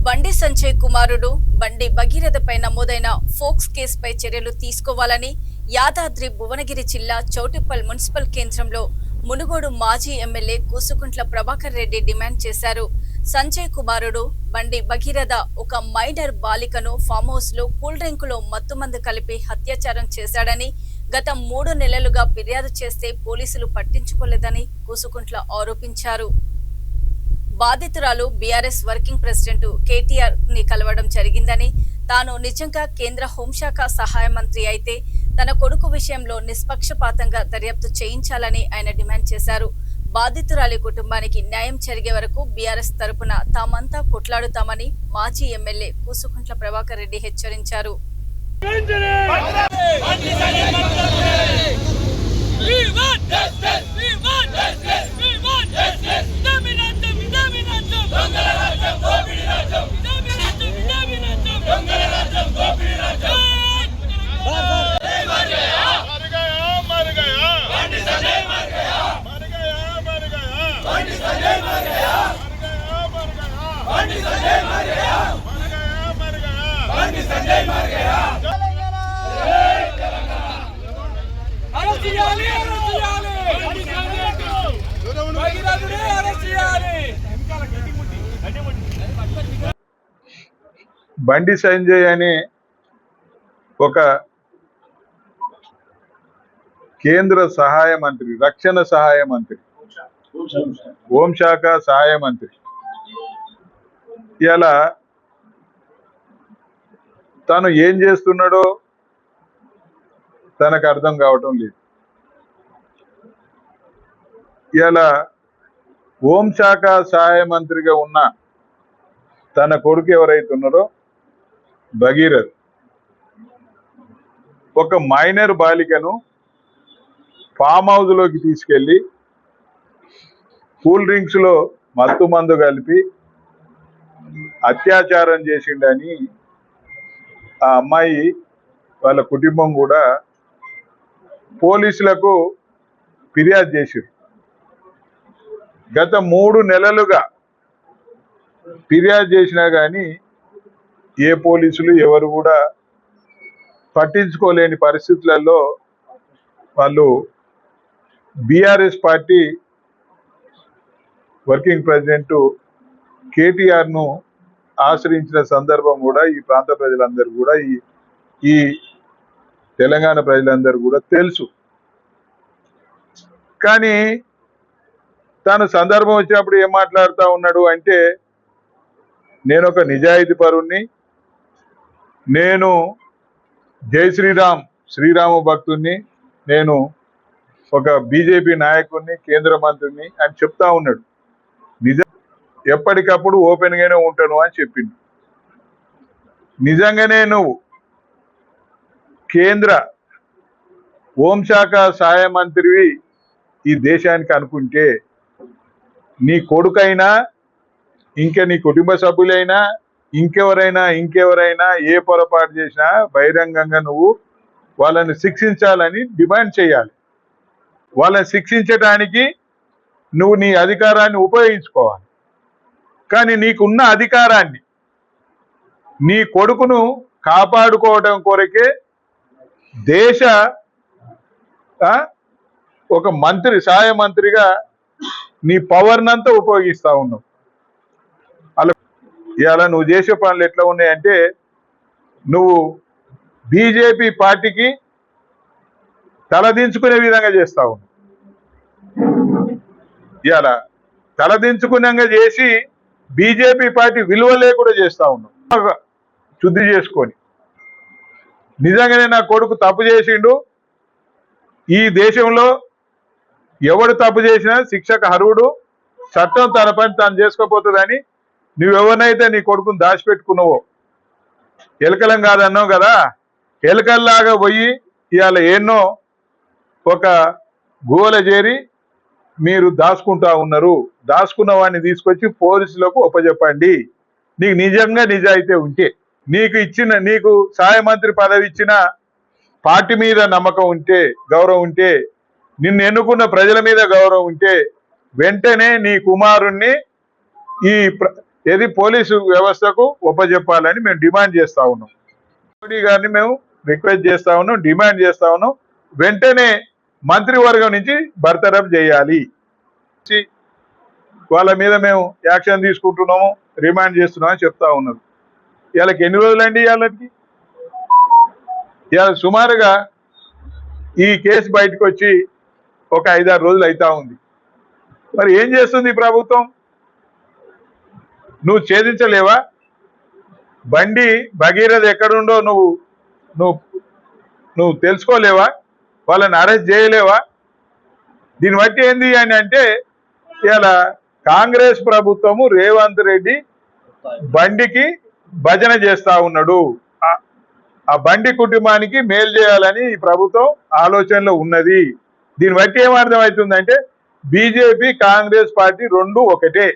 బండి సంజయ్ కుమారుడు బండి భగీరథపై నమోదైన ఫోక్స్ కేసుపై చర్యలు తీసుకోవాలని యాదాద్రి భువనగిరి జిల్లా చౌటిప్పల్ మున్సిపల్ కేంద్రంలో మునుగోడు మాజీ ఎమ్మెల్యే కూసుకుంట్ల ప్రభాకర్ రెడ్డి డిమాండ్ చేశారు. సంజయ్ కుమారుడు బండి భగీరథ ఒక మైనర్ బాలికను ఫామ్ హౌస్ లో కూల్ డ్రింకులో మత్తుమందు కలిపి అత్యాచారం చేశాడని గత 3 నెలలుగా ఫిర్యాదు చేస్తే పోలీసులు పట్టించుకోలేదని కూసుకుంట్ల ఆరోపించారు. బాధితురాలు బీఆర్ఎస్ వర్కింగ్ ప్రెసిడెంట్ కేటీఆర్ ని కలవడం జరిగిందని, తాను నిజంగా కేంద్ర హోంశాఖ సహాయ మంత్రి అయితే తన కొడుకు విషయంలో నిష్పక్షపాతంగా దర్యాప్తు చేయించాలని ఆయన డిమాండ్ చేశారు. బాధితురాలి కుటుంబానికి న్యాయం జరిగే వరకు బీఆర్ఎస్ తరపున తామంతా కొట్లాడుతామని మాజీ ఎమ్మెల్యే కూసుకుంట్ల ప్రభాకర్ రెడ్డి హెచ్చరించారు. బండి సంజయ్ అనే ఒక కేంద్ర సహాయ మంత్రి, రక్షణ సహాయ మంత్రి, హోంశాఖ సహాయ మంత్రి ఇలా తను ఏం చేస్తున్నాడో తనకు అర్థం కావటం లేదు. ఇలా హోంశాఖ సహాయ మంత్రిగా ఉన్న తన కొడుకు ఎవరైతే ఉన్నారో భగీరథ్ ఒక మైనర్ బాలికను ఫామ్ హౌస్ లోకి తీసుకెళ్లి కూల్ డ్రింక్స్ లో మత్తు మందు కలిపి అత్యాచారం చేసిండని ఆ అమ్మాయి వాళ్ళ కుటుంబం కూడా పోలీసులకు ఫిర్యాదు చేశారు. గత 3 నెలలుగా ఫిర్యాదు చేసినా కానీ ఏ పోలీసులు ఎవరు కూడా పట్టించుకోలేని పరిస్థితులలో వాళ్ళు BRS party working president KTR ను ఆశ్రయించిన సందర్భం కూడా ఈ ప్రాంత ప్రజలందరూ కూడా ఈ తెలంగాణ ప్రజలందరూ కూడా తెలుసు. కానీ తాను సందర్భం వచ్చినప్పుడు ఏం మాట్లాడుతూ ఉన్నాడు అంటే, నేను ఒక నిజాయితీ పరుణ్ణి, నేను జై శ్రీరామ భక్తుణ్ణి, నేను ఒక బీజేపీ నాయకుడిని, కేంద్ర మంత్రిని అని చెప్తా ఉన్నాడు. ఎప్పటికప్పుడు ఓపెన్ గానే ఉంటాను అని చెప్పింది. నిజంగానే నువ్వు కేంద్ర హోంశాఖ సహాయ మంత్రివి ఈ దేశానికి అనుకుంటే, నీ కొడుకైనా ఇంకా నీ కుటుంబ సభ్యులైనా ఇంకెవరైనా ఏ పొరపాటు చేసినా బహిరంగంగా నువ్వు వాళ్ళని శిక్షించాలని డిమాండ్ చేయాలి. వాళ్ళని శిక్షించడానికి నువ్వు నీ అధికారాన్ని ఉపయోగించుకోవాలి. కానీ నీకున్న అధికారాన్ని నీ కొడుకును కాపాడుకోవడం కొరకే దేశ ఒక మంత్రి, సహాయ మంత్రిగా నీ పవర్నంతా ఉపయోగిస్తా ఉన్నావు. అలా ఇవాళ నువ్వు చేసే పనులు ఎట్లా ఉన్నాయంటే, నువ్వు బీజేపీ పార్టీకి తలదించుకునే విధంగా చేస్తా ఉన్నావు. ఇవాళ తలదించుకునేగా చేసి బీజేపీ పార్టీ విలువ లేకుండా చేస్తా ఉన్నావు. శుద్ధి చేసుకొని నిజంగానే నా కొడుకు తప్పు చేసిండు, ఈ దేశంలో ఎవడు తప్పు చేసినా శిక్షకు అర్హుడు, చట్టం తన పని తాను చేసుకోపోతుందని నువ్వెవరినైతే నీ కొడుకుని దాచిపెట్టుకున్నావో, ఎలకలం కాదన్నావు కదా, ఎలకల్లాగా పోయి ఇవాళ ఎన్నో ఒక గుహల చేరి మీరు దాచుకుంటా ఉన్నారు. దాచుకున్న వాడిని తీసుకొచ్చి పోలీసులకు ఒప్పజెప్పండి. నీకు నిజంగా నిజాయితీ ఉంటే, నీకు సహాయ మంత్రి పదవి ఇచ్చిన పార్టీ మీద నమ్మకం ఉంటే, గౌరవం ఉంటే, నిన్ను ఎన్నుకున్న ప్రజల మీద గౌరవం ఉంటే, వెంటనే నీ కుమారుణ్ణి ఈ ఏది పోలీసు వ్యవస్థకు ఒప్పజెప్పాలని మేము డిమాండ్ చేస్తా ఉన్నాం. మోడీ గారిని మేము రిక్వెస్ట్ చేస్తా ఉన్నాం, డిమాండ్ చేస్తా ఉన్నాం. వెంటనే మంత్రివర్గం నుంచి బర్తరఫ్ చేయాలి. వాళ్ళ మీద మేము యాక్షన్ తీసుకుంటున్నాము, రిమాండ్ చేస్తున్నాం అని చెప్తా ఉన్నారు. వీళ్ళకి ఎన్ని రోజులండి? వాళ్ళకి ఇవాళ సుమారుగా ఈ కేసు బయటకు వచ్చి ఒక 5-6 రోజులు అవుతా ఉంది. మరి ఏం చేస్తుంది ప్రభుత్వం? నువ్వు ఛేదించలేవా? బండి భగీరథ ఎక్కడుండో నువ్వు తెలుసుకోలేవా? వాళ్ళని అరెస్ట్ చేయలేవా? దీన్ని బట్టి ఏంది అని అంటే ఇలా కాంగ్రెస్ ప్రభుత్వము రేవంత్ రెడ్డి బండికి భజన చేస్తా ఉన్నాడు. ఆ బండి కుటుంబానికి మేలు చేయాలని ఈ ప్రభుత్వం ఆలోచనలో ఉన్నది. దీన్ని బట్టి ఏమర్థమవుతుందంటే బీజేపీ కాంగ్రెస్ పార్టీ రెండు ఒకటే.